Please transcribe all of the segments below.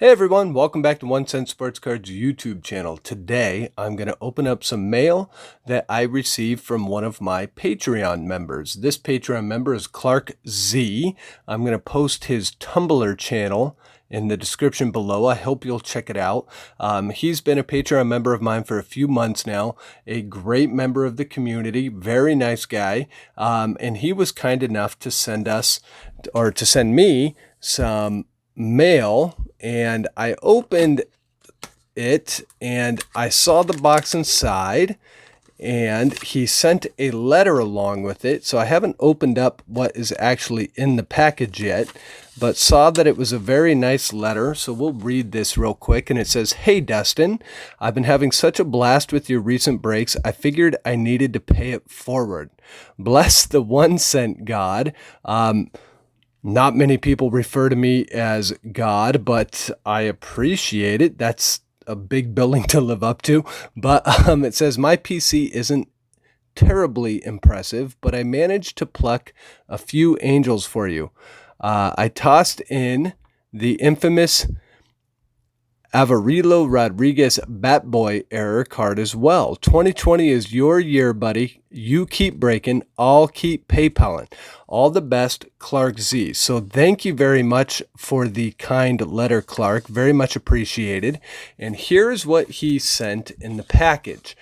Hey everyone, welcome back to 1 Cent Sports Cards YouTube channel. Today, I'm going to open up some mail that I received from one of my Patreon members. This Patreon member is Clark Z. I'm going to post his Tumblr channel in the description below. I hope you'll check it out. He's been a Patreon member of mine for a few months now, a great member of the community, very nice guy, and he was kind enough to send me some mail, and I opened it and I saw the box inside, and he sent a letter along with it. So I haven't opened up what is actually in the package yet, but saw that it was a very nice letter. So we'll read this real quick. And it says, "Hey Dustin, I've been having such a blast with your recent breaks. I figured I needed to pay it forward. Bless the 1 cent God." Not many people refer to me as God, but I appreciate it. That's a big billing to live up to. But it says, "My PC isn't terribly impressive, but I managed to pluck a few angels for you. I tossed in the infamous Averillo Rodriguez Bat Boy error card as well. 2020 is your year, buddy. You keep breaking. I'll keep PayPaling. All the best, Clark Z." So thank you very much for the kind letter, Clark. Very much appreciated. And here's what he sent in the package.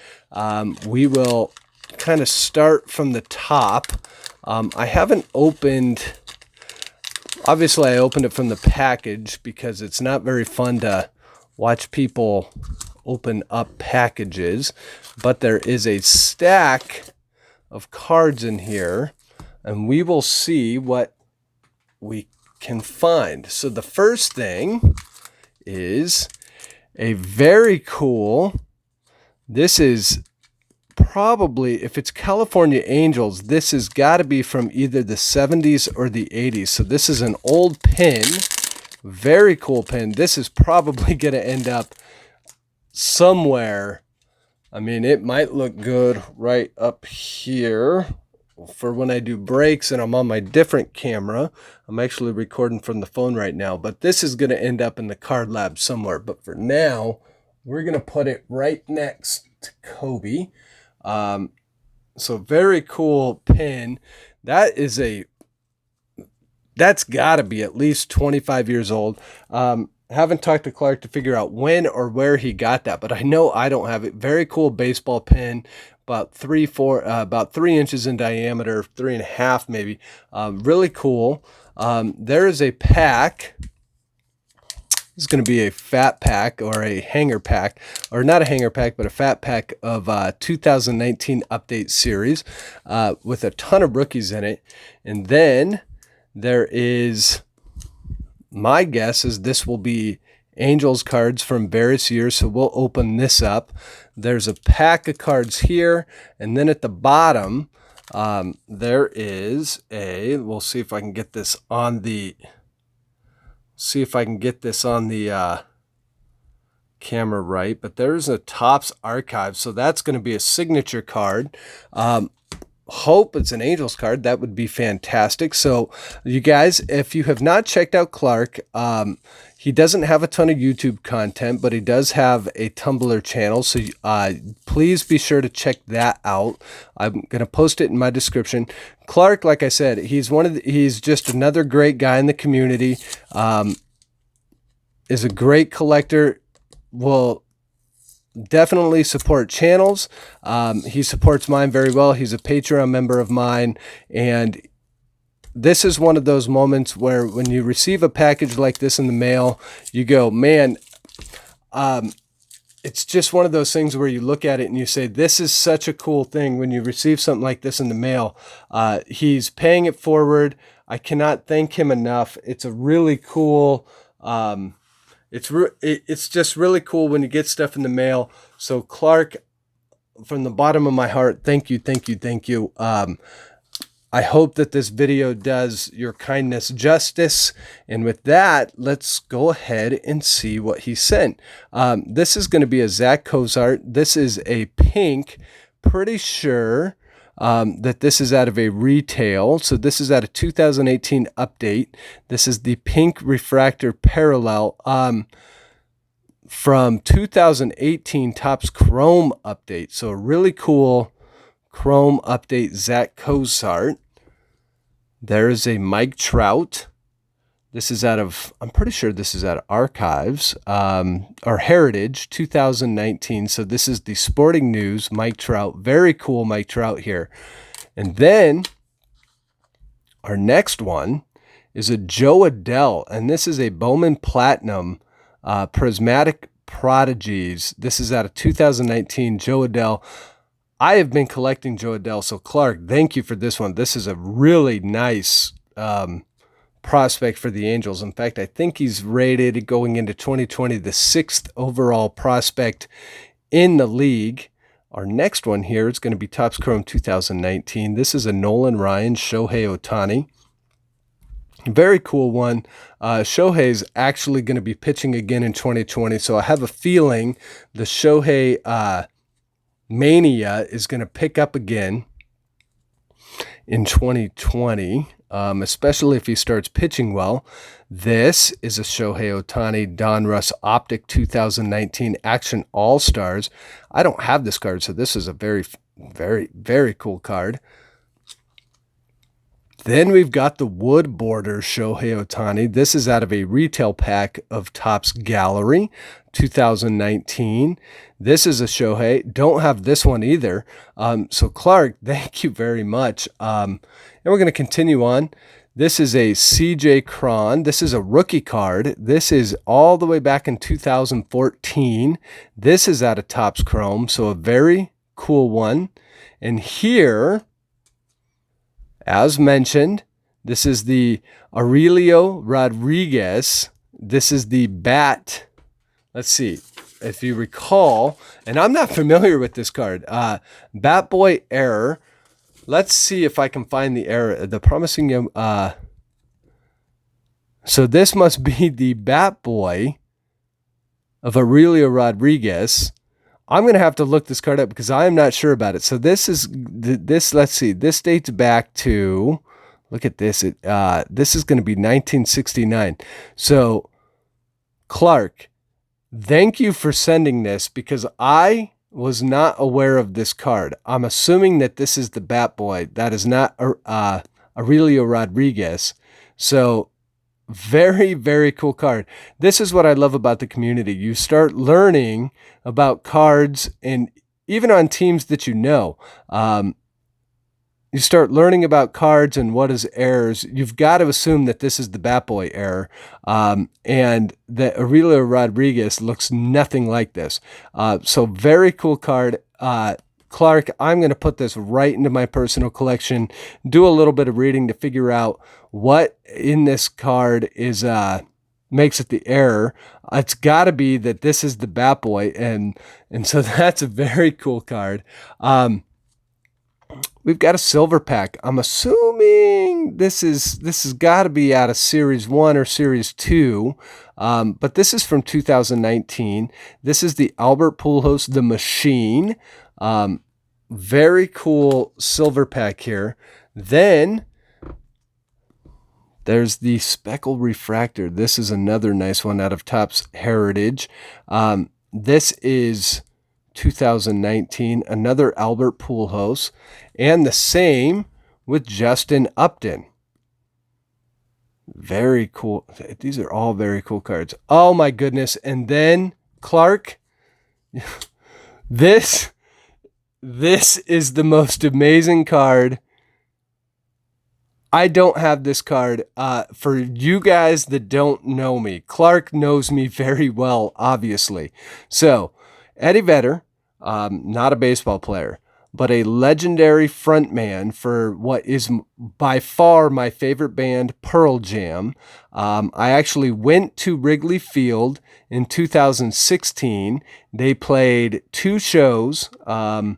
We will kind of start from the top. I haven't opened... Obviously, I opened it from the package because it's not very fun to watch people open up packages, but there is a stack of cards in here, and we will see what we can find. So the first thing is a very cool, this is probably, if it's California Angels, this has got to be from either the 70s or the 80s. So this is an old pin. Very cool pin. This is probably going to end up somewhere. I mean, it might look good right up here for when I do breaks and I'm on my different camera. I'm actually recording from the phone right now, but this is going to end up in the card lab somewhere. But for now, we're going to put it right next to Kobe. So very cool pin. That's got to be at least 25 years old. Haven't talked to Clark to figure out when or where he got that, but I know I don't have it. Very cool baseball pin, about 3 inches in diameter, 3.5 maybe. Really cool. There is a pack. This is going to be a fat pack or a hanger pack, or not a hanger pack, but a fat pack of 2019 update series with a ton of rookies in it. And then there is, my guess is this will be Angels cards from various years. So we'll open this up. There's a pack of cards here. And then at the bottom, there is we'll see if I can get this on the, camera right. But there's a Topps Archive. So that's going to be a signature card. Hope it's an Angels card. That would be fantastic. So you guys, if you have not checked out Clark, he doesn't have a ton of YouTube content, but he does have a Tumblr channel. So please be sure to check that out. I'm going to post it in my description. Clark, like I said, he's just another great guy in the community. Is a great collector. Will definitely support channels. He supports mine very well. He's a Patreon member of mine, and this is one of those moments where when you receive a package like this in the mail, you go, man, it's just one of those things where you look at it and you say, this is such a cool thing when you receive something like this in the mail. He's paying it forward. I cannot thank him enough. It's a really cool, it's just really cool when you get stuff in the mail. So Clark, from the bottom of my heart, thank you, thank you, thank you. I hope that this video does your kindness justice. And with that, let's go ahead and see what he sent. This is going to be a Zach Cozart. This is a pink, pretty sure that this is out of a retail. So this is out of 2018 update. This is the pink refractor parallel from 2018 Topps Chrome update. So a really cool Chrome update, Zach Cozart. There is a Mike Trout. This is out of, I'm pretty sure this is out of Archives, or Heritage 2019. So this is the Sporting News Mike Trout. Very cool Mike Trout here. And then our next one is a Joe Adell. And this is a Bowman Platinum Prismatic Prodigies. This is out of 2019 Joe Adell. I have been collecting Joe Adell. So Clark, thank you for this one. This is a really nice prospect for the Angels. In fact, I think he's rated going into 2020 the 6th overall prospect in the league. Our next one here is going to be Topps Chrome 2019. This is a Nolan Ryan Shohei Ohtani. Very cool one. Shohei's actually going to be pitching again in 2020, so I have a feeling the Shohei mania is going to pick up again in 2020. Especially if he starts pitching well. This is a Shohei Ohtani Donruss Optic 2019 Action All-Stars. I don't have this card, so this is a very, very, very cool card. Then we've got the Wood Border Shohei Ohtani. This is out of a retail pack of Topps Gallery 2019. This is a Shohei. Don't have this one either. So Clark, thank you very much. And we're going to continue on. This is a CJ Cron. This is a rookie card. This is all the way back in 2014. This is out of Topps Chrome, so a very cool one. And here, as mentioned, this is the Aurelio Rodriguez. This is the bat. Let's see if you recall, and I'm not familiar with this card. Bat Boy Error. Let's see if I can find the error. The promising young. So this must be the Bat Boy of Aurelio Rodriguez. I'm going to have to look this card up because I am not sure about it. So this is this. Let's see. This dates back to. Look at this. This is going to be 1969. So, Clark, thank you for sending this because I was not aware of this card. I'm assuming that this is the Bat Boy. That is not Aurelio Rodriguez. So, very, very cool card. This is what I love about the community. You start learning about cards, and even on teams that you know, you start learning about cards and what is errors. You've got to assume that this is the Bat Boy error, and that Aurelio Rodriguez looks nothing like this. So very cool card. Clark, I'm going to put this right into my personal collection, do a little bit of reading to figure out what in this card is makes it the error. It's got to be that this is the Bat Boy, and so that's a very cool card. We've got a silver pack. I'm assuming this has got to be out of Series 1 or Series 2, but this is from 2019. This is the Albert Pujols, the Machine. Very cool silver pack here. Then there's the Speckle Refractor. This is another nice one out of Topps Heritage. This is 2019, another Albert Pujols, and the same with Justin Upton. Very cool. These are all very cool cards. Oh my goodness. And then Clark, this is the most amazing card. I don't have this card. For you guys that don't know me, Clark knows me very well, obviously. So, Eddie Vedder, not a baseball player, but a legendary frontman for what is by far my favorite band, Pearl Jam. I actually went to Wrigley Field in 2016. They played 2 shows, and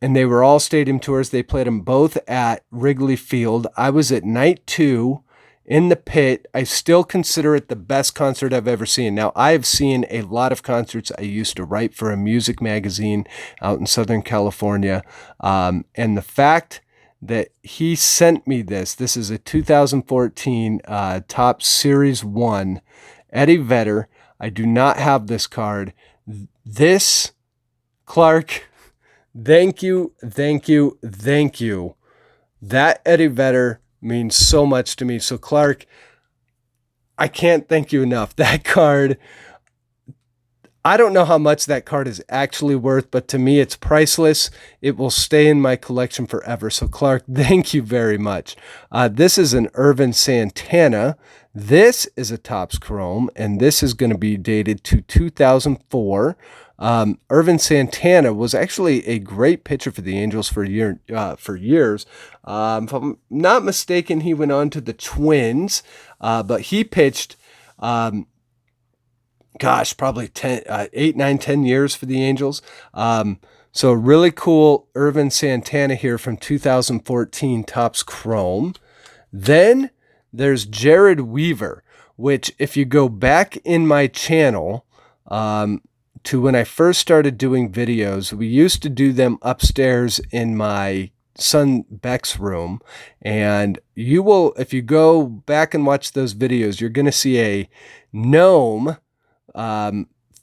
they were all stadium tours. They played them both at Wrigley Field. I was at night 2, in the pit. I still consider it the best concert I've ever seen. Now, I've seen a lot of concerts. I used to write for a music magazine out in Southern California. And the fact that he sent me this is a 2014 Topps Series 1 Eddie Vedder. I do not have this card. This, Clark, thank you, thank you, thank you. That Eddie Vedder means so much to me. So Clark, I can't thank you enough. That card, I don't know how much that card is actually worth, but to me it's priceless. It will stay in my collection forever. So Clark, thank you very much. This is an Irvin Santana. This is a Topps Chrome, and this is going to be dated to 2004. Irvin Santana was actually a great pitcher for the Angels for years. If I'm not mistaken, he went on to the Twins, but he pitched, probably 8, 9, 10 years for the Angels. So really cool Irvin Santana here from 2014 Topps Chrome. Then there's Jared Weaver, which if you go back in my channel, to when I first started doing videos, we used to do them upstairs in my son Beck's room. And you will, if you go back and watch those videos, you're going to see a gnome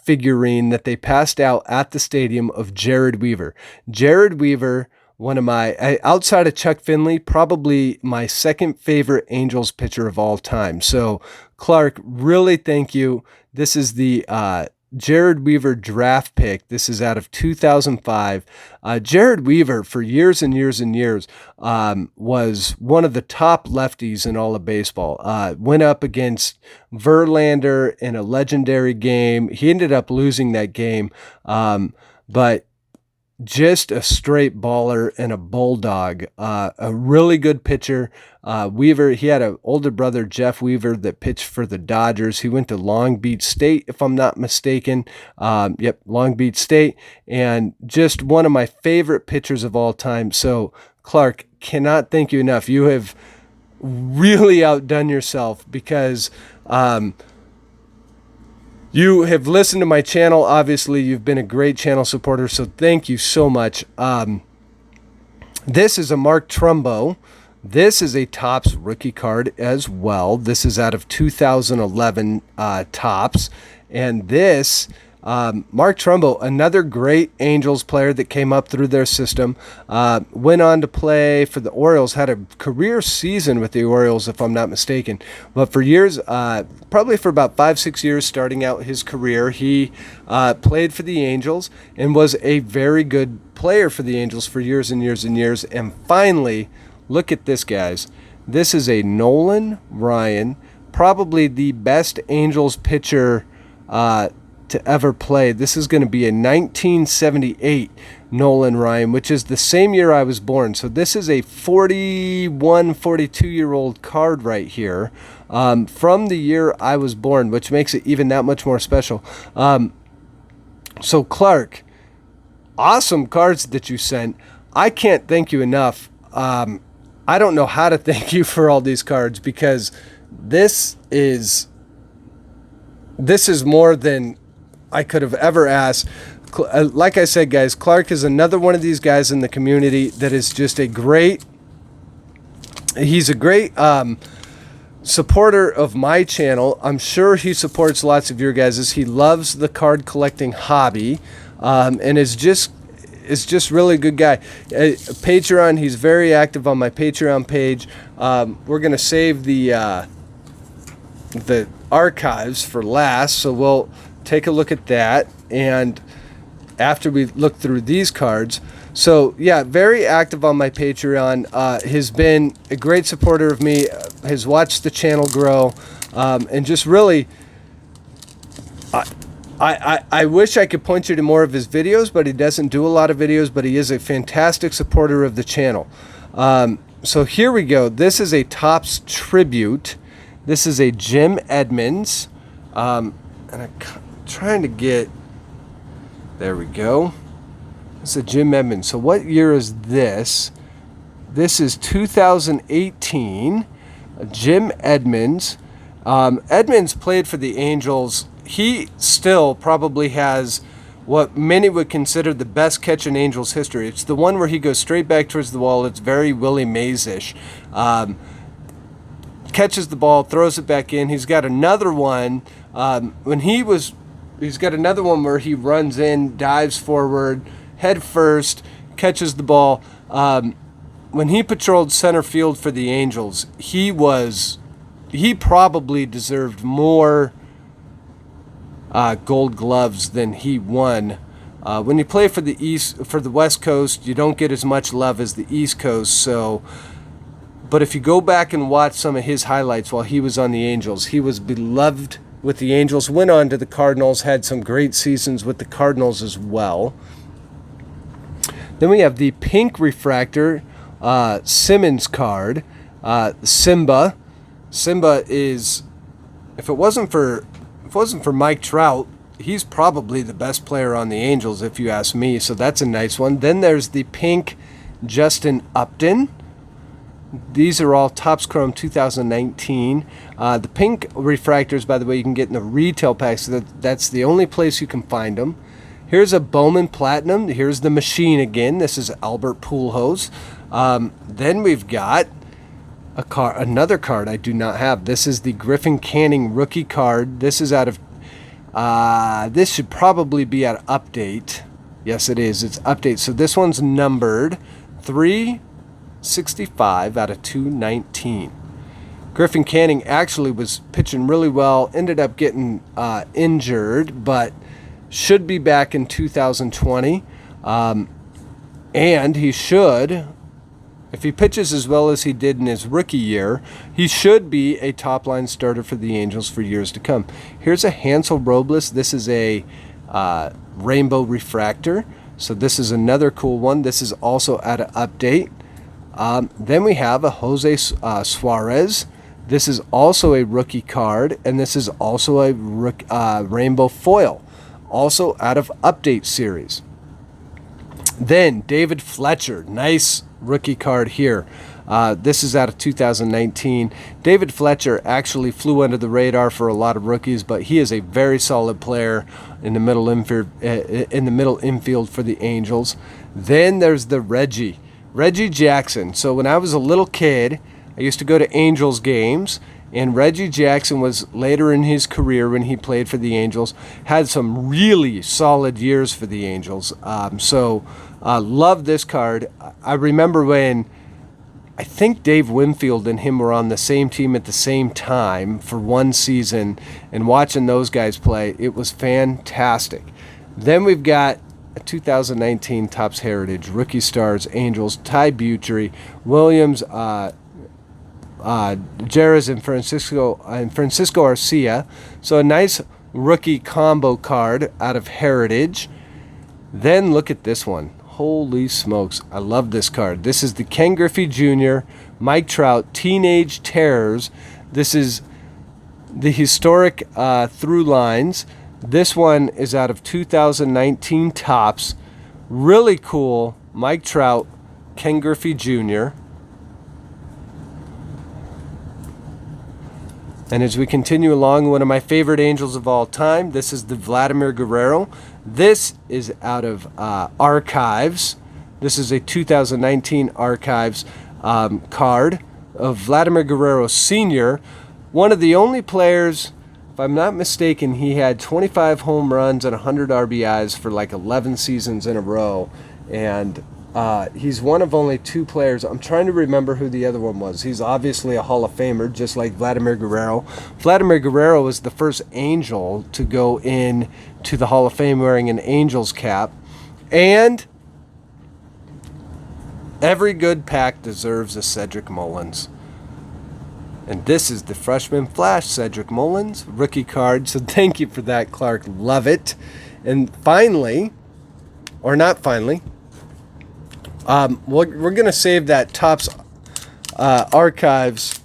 figurine that they passed out at the stadium of Jared Weaver. Jared Weaver, one of my, outside of Chuck Finley, probably my second favorite Angels pitcher of all time. So Clark, really thank you. This is the Jared Weaver draft pick. This is out of 2005. Jared Weaver, for years and years and years, was one of the top lefties in all of baseball. Went up against Verlander in a legendary game. He ended up losing that game, but just a straight baller and a bulldog. A really good pitcher. Weaver, he had an older brother, Jeff Weaver, that pitched for the Dodgers. He went to Long Beach State, if I'm not mistaken. Long Beach State. And just one of my favorite pitchers of all time. So, Clark, cannot thank you enough. You have really outdone yourself because you have listened to my channel. Obviously, you've been a great channel supporter, so thank you so much. This is a Mark Trumbo. This is a Topps rookie card as well. This is out of 2011 Topps. And this, Mark Trumbo, another great Angels player that came up through their system, went on to play for the Orioles, had a career season with the Orioles, if I'm not mistaken. But for years, probably for about 5-6 years starting out his career, he played for the Angels and was a very good player for the Angels for years and years and years. And finally, look at this, guys. This is a Nolan Ryan, probably the best Angels pitcher to ever play. This is going to be a 1978 Nolan Ryan, which is the same year I was born. So this is a 41, 42-year-old card right here from the year I was born, which makes it even that much more special. So Clark, awesome cards that you sent. I can't thank you enough. I don't know how to thank you for all these cards because this is more than I could have ever asked. Like I said, guys, Clark is another one of these guys in the community that is just he's a great supporter of my channel. I'm sure he supports lots of your guys's. He loves the card collecting hobby, and is just really a good guy. Patreon, he's very active on my Patreon page. We're going to save the archives for last, so we'll take a look at that, and after we look through these cards. So yeah, very active on my Patreon, has been a great supporter of me, has watched the channel grow, and just really, I wish I could point you to more of his videos, but he doesn't do a lot of videos, but he is a fantastic supporter of the channel. So here we go. This is a Topps tribute. This is a Jim Edmonds, and I'm trying to get, there we go. It's a Jim Edmonds. So what year is this? This is 2018. Jim Edmonds. Edmonds played for the Angels. He still probably has what many would consider the best catch in Angels history. It's the one where he goes straight back towards the wall. It's very Willie Mays-ish. Catches the ball, throws it back in. He's got another one he's got another one where he runs in, dives forward, head first, catches the ball. When he patrolled center field for the Angels, he probably deserved more Gold Gloves than he won. When you play for the West Coast, you don't get as much love as the East Coast. But if you go back and watch some of his highlights while he was on the Angels, he was beloved with the Angels. Went on to the Cardinals, had some great seasons with the Cardinals as well. Then we have the pink refractor Simmons card, Simba. Simba is, if it wasn't for Mike Trout, he's probably the best player on the Angels, if you ask me. So that's a nice one. Then there's the pink Justin Upton. These are all Topps Chrome 2019. The pink refractors, by the way, you can get in the retail packs. So that's the only place you can find them. Here's a Bowman Platinum. Here's the machine again. This is Albert Pujols. Then we've got another card I do not have. This is the Griffin Canning rookie card. This is out of this should probably be out of Update. Yes, it is. It's Update. So this one's numbered 365 out of 219. Griffin Canning actually was pitching really well. Ended up getting injured, but should be back in 2020. And he should, if he pitches as well as he did in his rookie year, he should be a top-line starter for the Angels for years to come. Here's a Hansel Robles. This is a rainbow refractor. So this is another cool one. This is also out of Update. Then we have a Jose Suarez. This is also a rookie card, and this is also a rainbow foil, also out of Update series. Then David Fletcher, nice rookie card here. This is out of 2019. David Fletcher actually flew under the radar for a lot of rookies, but he is a very solid player in the middle infield for the Angels. Then there's the Reggie Jackson. So when I was a little kid, I used to go to Angels games, and Reggie Jackson was later in his career when he played for the Angels, had some really solid years for the Angels. Love this card. I remember when I think Dave Winfield and him were on the same team at the same time for one season, and watching those guys play, it was fantastic. Then we've got a 2019 Topps Heritage Rookie Stars Angels, Ty Buttrey, Williams, Jerez, and Francisco Arcia. So a nice rookie combo card out of Heritage. Then look at this one. Holy smokes, I love this card. This is the Ken Griffey Jr., Mike Trout, Teenage Terrors. This is the historic through lines. This one is out of 2019 Topps. Really cool. Mike Trout, Ken Griffey Jr. And as we continue along, one of my favorite Angels of all time, this is the Vladimir Guerrero. This is out of Archives. This is a 2019 Archives card of Vladimir Guerrero Sr., one of the only players, if I'm not mistaken, he had 25 home runs and 100 RBIs for like 11 seasons in a row. And he's one of only two players. I'm trying to remember who the other one was. He's obviously a Hall of Famer, just like Vladimir Guerrero. Vladimir Guerrero was the first Angel to go in to the Hall of Fame wearing an Angels cap. And every good pack deserves a Cedric Mullins. And this is the Freshman Flash Cedric Mullins rookie card. So thank you for that, Clark. Love it. And finally, or not finally, we're going to save that Topps Archives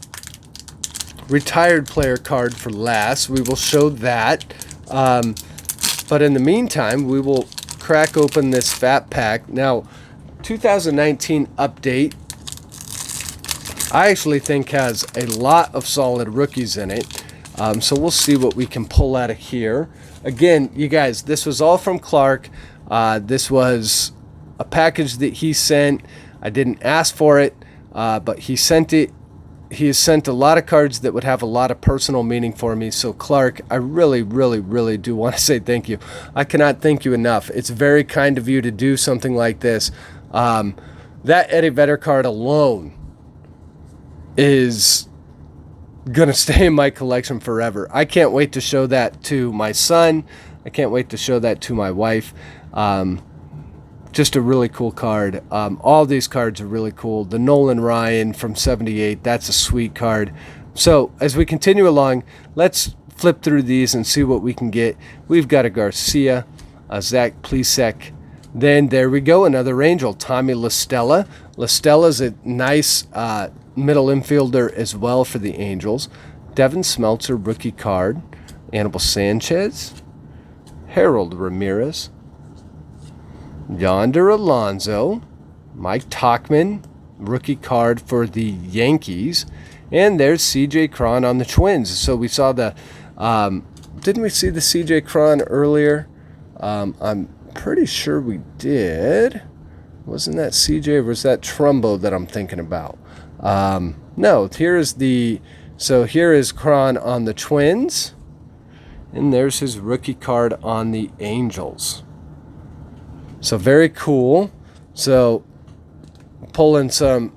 retired player card for last. We will show that. But in the meantime, we will crack open this fat pack. Now, 2019 update. I actually think has a lot of solid rookies in it. So we'll see what we can pull out of here. Again, you guys, this was all from Clark. This was a package that he sent. I didn't ask for it, but he sent it. He has sent a lot of cards that would have a lot of personal meaning for me. So Clark, I really, really, really do want to say thank you. I cannot thank you enough. It's very kind of you to do something like this. That Eddie Vedder card alone is going to stay in my collection forever. I can't wait to show that to my son. I can't wait to show that to my wife. Just a really cool card. All these cards are really cool. The Nolan Ryan from 78, that's a sweet card. So as we continue along, let's flip through these and see what we can get. We've got a Garcia, a Zach Plesac. Then there we go, another Angel, Tommy La Stella. La Stella's a nice middle infielder as well for the Angels. Devin Smeltzer, rookie card. Anibal Sanchez. Harold Ramirez. Yonder Alonso, Mike Tauchman, rookie card for the Yankees, and there's CJ Cron on the Twins. So we saw the, didn't we see the CJ Cron earlier? I'm pretty sure we did. Wasn't that CJ or was that Trumbo that I'm thinking about? No, here is Cron on the Twins, and there's his rookie card on the Angels. So very cool. So pulling some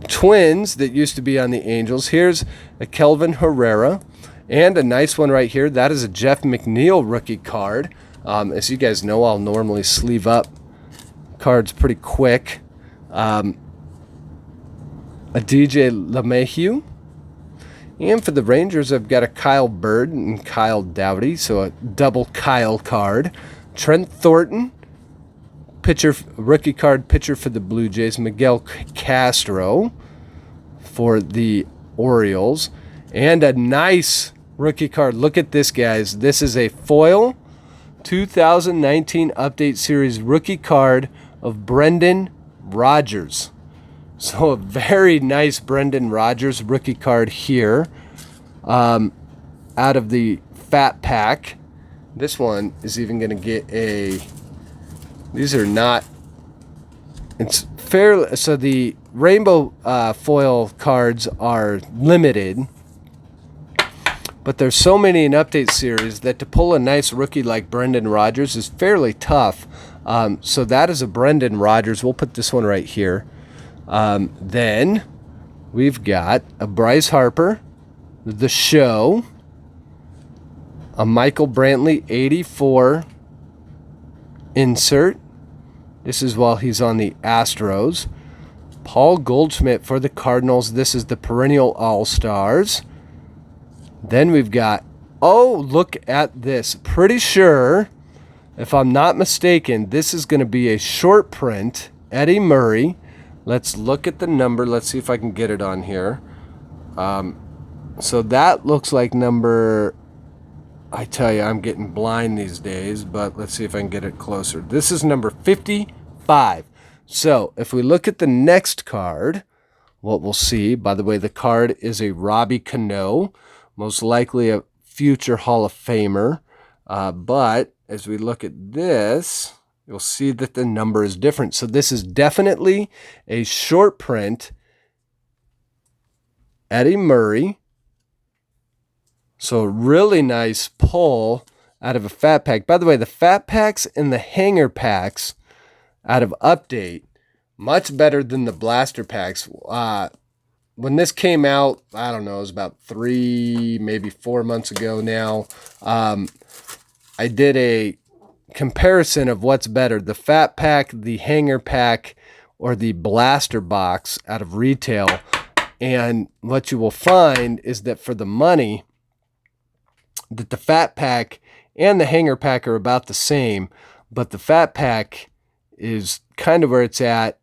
Twins that used to be on the Angels. Here's a Kelvin Herrera and a nice one right here. That is a Jeff McNeil rookie card. As you guys know, I'll normally sleeve up cards pretty quick. A DJ LeMahieu. And for the Rangers, I've got a Kyle Bird and Kyle Dowdy. So a double Kyle card. Trent Thornton, pitcher, rookie card pitcher for the Blue Jays. Miguel Castro for the Orioles. And a nice rookie card. Look at this, guys. This is a foil 2019 Update Series rookie card of Brendan Rodgers. So a very nice Brendan Rodgers rookie card here out of the Fat Pack. This one is even going to get these are not, it's fairly, so the rainbow foil cards are limited, but there's so many in Update Series that to pull a nice rookie like Brendan Rodgers is fairly tough. So that is a Brendan Rodgers. We'll put this one right here. Then we've got a Bryce Harper, The Show, a Michael Brantley 84 insert. This is while he's on the Astros. Paul Goldschmidt for the Cardinals. This is the perennial All-Stars. Then we've got, oh, look at this. Pretty sure, if I'm not mistaken, this is going to be a short print. Eddie Murray. Let's look at the number. Let's see if I can get it on here. So that looks like number, I tell you, I'm getting blind these days, but let's see if I can get it closer. This is number 55. So if we look at the next card, what we'll see, by the way, the card is a Robbie Cano, most likely a future Hall of Famer. But as we look at this, you'll see that the number is different. So this is definitely a short print Eddie Murray. So really nice pull out of a Fat Pack. By the way, the Fat Packs and the Hanger Packs out of Update, much better than the Blaster Packs. When this came out, I don't know, it was about 3, maybe 4 months ago now. I did a comparison of what's better, the Fat Pack, the Hanger Pack, or the Blaster Box out of retail. And what you will find is that for the money, that the Fat Pack and the Hanger Pack are about the same, but the Fat Pack is kind of where it's at.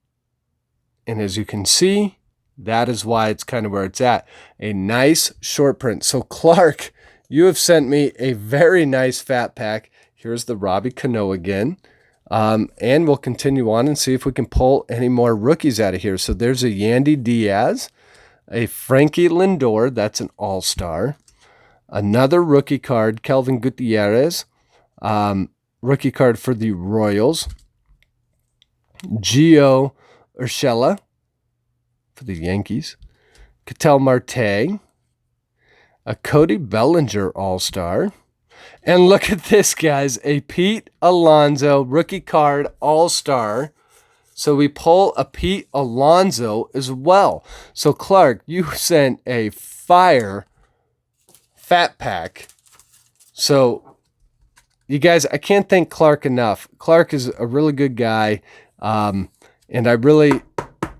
And as you can see, that is why it's kind of where it's at. A nice short print. So Clark, you have sent me a very nice Fat Pack. Here's the Robbie Cano again. And we'll continue on and see if we can pull any more rookies out of here. So there's a Yandy Diaz, a Frankie Lindor, that's an all-star. Another rookie card, Kelvin Gutierrez, rookie card for the Royals. Gio Urshela for the Yankees. Ketel Marte, a Cody Bellinger all-star. And look at this, guys, a Pete Alonso rookie card all-star. So we pull a Pete Alonso as well. So Clark, you sent a fire fat pack. So you guys, I can't thank Clark enough. Clark is a really good guy. And I really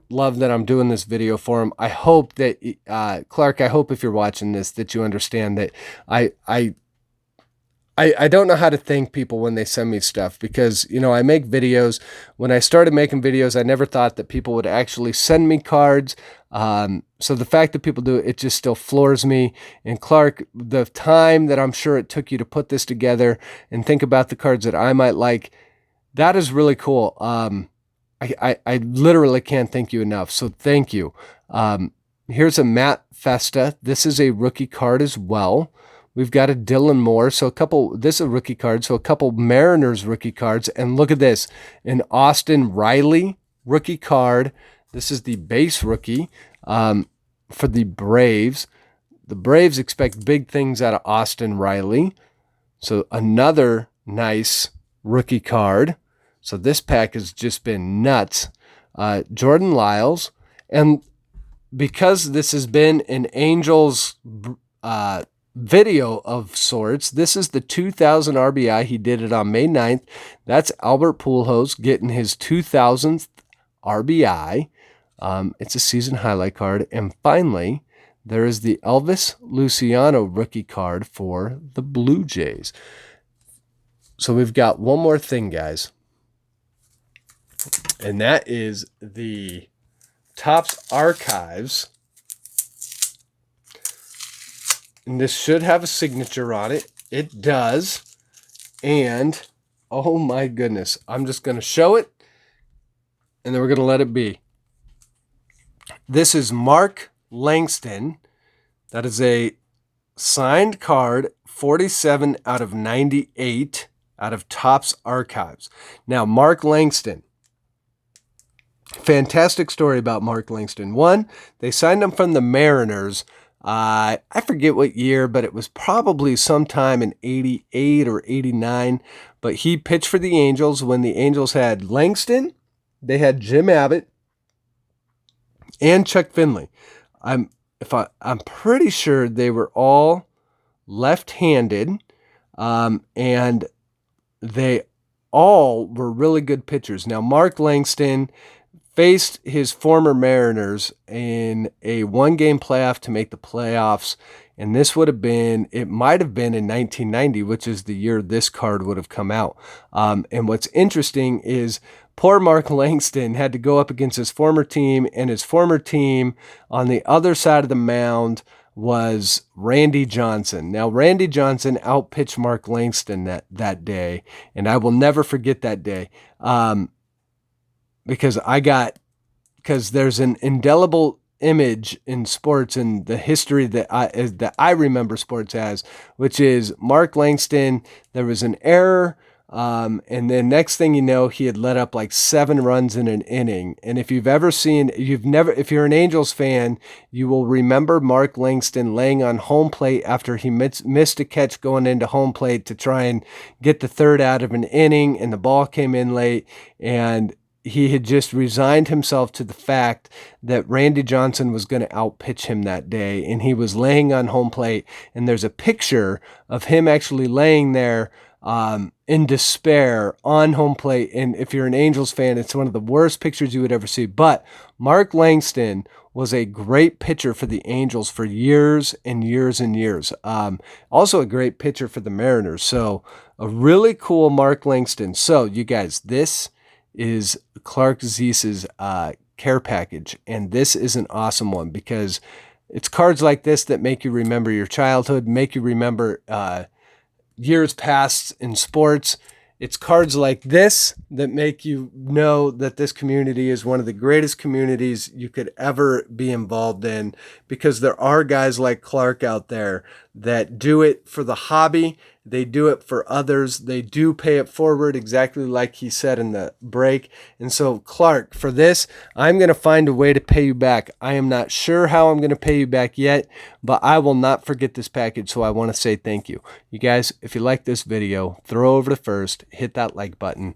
love that I'm doing this video for him. I hope that, Clark, I hope if you're watching this, that you understand that I don't know how to thank people when they send me stuff because, you know, I make videos. When I started making videos, I never thought that people would actually send me cards. So the fact that people do it, it just still floors me. And Clark, the time that I'm sure it took you to put this together and think about the cards that I might like, that is really cool. I literally can't thank you enough. So thank you. Here's a Matt Festa. This is a rookie card as well. We've got a Dylan Moore, so this is a rookie card, so a couple Mariners rookie cards. And look at this, an Austin Riley rookie card. This is the base rookie for the Braves. The Braves expect big things out of Austin Riley. So another nice rookie card. So this pack has just been nuts. Jordan Lyles. And because this has been an Angels video of sorts. This is the 2000 RBI. He did it on May 9th. That's Albert Pujols getting his 2000th RBI. It's a season highlight card. And finally, there is the Elvis Luciano rookie card for the Blue Jays. So we've got one more thing, guys. And that is the Topps Archives. And this should have a signature on it. It does. And, oh my goodness, I'm just going to show it, and then we're going to let it be. This is Mark Langston. That is a signed card, 47 out of 98 out of Topps Archives. Now, Mark Langston. Fantastic story about Mark Langston. One, they signed him from the Mariners. I forget what year, but it was probably sometime in 88 or 89. But he pitched for the Angels when the Angels had Langston, they had Jim Abbott, and Chuck Finley. I'm pretty sure they were all left-handed, and they all were really good pitchers. Now, Mark Langston faced his former Mariners in a one-game playoff to make the playoffs, and this would have been, it might have been in 1990, which is the year this card would have come out. And what's interesting is poor Mark Langston had to go up against his former team, and his former team on the other side of the mound was Randy Johnson. Now, Randy Johnson outpitched Mark Langston that day, and I will never forget that day. Because there's an indelible image in sports and the history that I remember sports as, which is Mark Langston. There was an error, and then next thing you know, he had let up like 7 runs in an inning. And if you're an Angels fan, you will remember Mark Langston laying on home plate after he missed a catch going into home plate to try and get the third out of an inning, and the ball came in late, and he had just resigned himself to the fact that Randy Johnson was going to outpitch him that day, and he was laying on home plate. And there's a picture of him actually laying there in despair on home plate. And if you're an Angels fan, it's one of the worst pictures you would ever see. But Mark Langston was a great pitcher for the Angels for years and years and years. Also a great pitcher for the Mariners. So a really cool Mark Langston. So you guys, this is Clark Zeis's care package, and this is an awesome one because it's cards like this that make you remember your childhood, make you remember years past in sports, It's cards like this that make you know that this community is one of the greatest communities you could ever be involved in, because there are guys like Clark out there that do it for the hobby. They do it for others. They do pay it forward, exactly like he said in the break. And so, Clark, for this, I'm going to find a way to pay you back. I am not sure how I'm going to pay you back yet, but I will not forget this package, so I want to say thank you. You guys, if you like this video, throw over to first, hit that like button.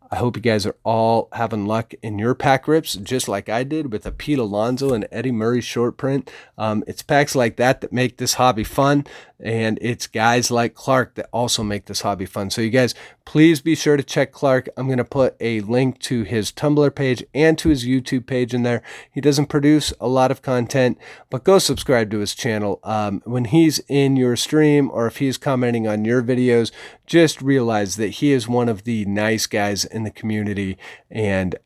I hope you guys are all having luck in your pack rips, just like I did with a Pete Alonso and Eddie Murray short print. It's packs like that make this hobby fun, and it's guys like Clark that also make this hobby fun. So you guys, please be sure to check Clark. I'm going to put a link to his Tumblr page and to his YouTube page in there. He doesn't produce a lot of content, but go subscribe to his channel. When he's in your stream or if he's commenting on your videos, just realize that he is one of the nice guys in the community. And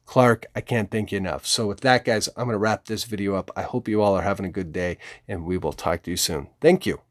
Clark, I can't thank you enough. So with that, guys, I'm going to wrap this video up. I hope you all are having a good day, and we will talk to you soon. Thank you.